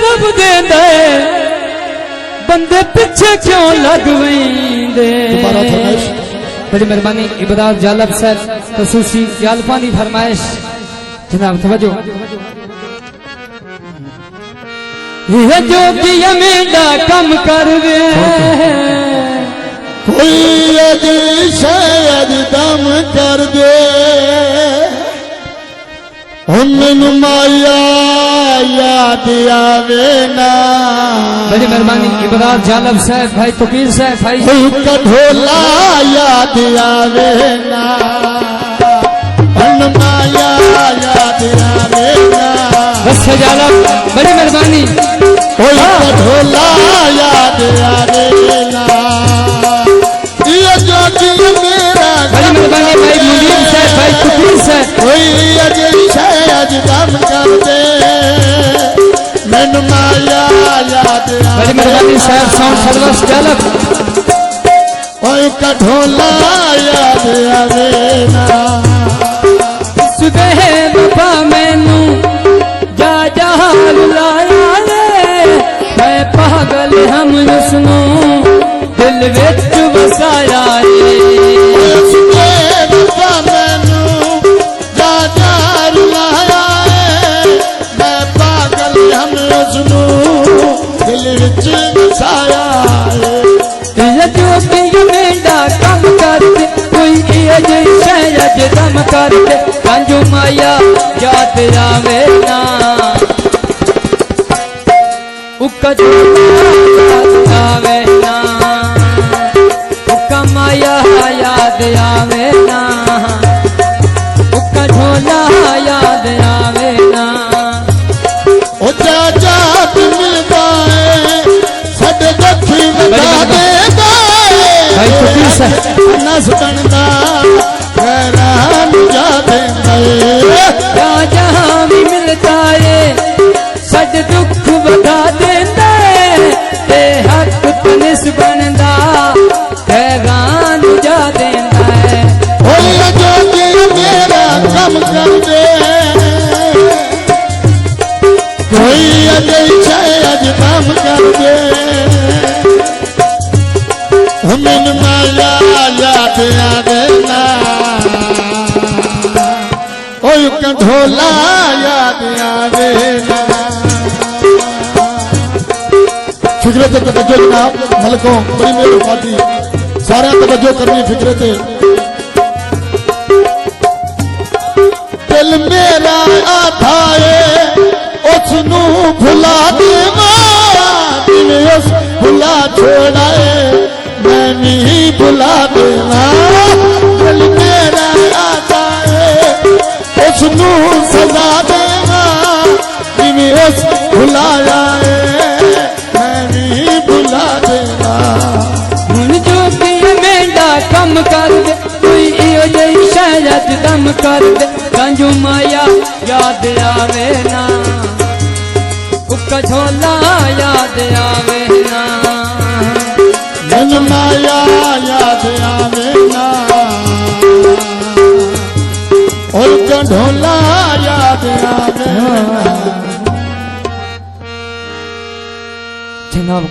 रब दे दे बंदे पीछे क्यों लगवेंदे। बड़ी मेहरबानी इबादत जालब साहब तसूसी यालपानी फरमाइश जनाब तवज्जो। ये जो कि मेरा कम कर दे कोई अजी शायद दम कर दे मैनू माया याद आवे ना। बड़ी मेहरबानी इबादत जालब साहब भाई तकीर साहब भाई कढोला याद आवे ना माया याद आवे ना। बस जालब बड़ी मेहरबानी कढोला याद आवे ना। ये जो मेरा बड़ी मेहरबानी भाई मुनीर साहब भाई तकीर साहब कोई अजी शायद दम कर दे मैनू माया याद। बड़ी मेहरबानी साहब साउंड सर्विस जालब ओए कढोला याद आवे ना। सुबह बाबा मैनू जा जहाल लाया रे मैं पागल हम उसनू दिल विच वसाया रे। कम कर दे कोई शायद दम कर दे कंजू माया याद आवे ना। उका याद आवे ना उका माया याद आवे ना उका ढोला याद आवे ना। ओ चाचा मिलता है साडे दखी लगा देता भाई तकीर साहब नस बनदा हैरान जा देंदा जहां भी मिलता है सद दुख बता देंदा ते हक तनिस बनदा हैरान जा देंदा है। ओए जो कि मेरा कम कर दे कोई अजे शायद दम कर दे मैनू माया याद आवे ना। ओए कढोला याद आवे ना। फिक्रे ते तवज्जो जनाब मलकों बड़ी मेहरबानी सारे तवज्जो करनी फिक्रे ते। दिल मेरा आधा है उसनू भुला देवा जिवें उस भुला छोड़ाए मैं नहीं भुला देना। दिल मेरा आधा है उसनू सजा देना जिवें उस भुलाया है मैं नहीं भुला देना। हुण जो कि मेरा कम कर दे कोई शायद दम कर दे कंजू माया याद आवे ना उका झोला याद आवे ना। मैनू माया याद आवे ना और कढोला याद आवे ना। जनाब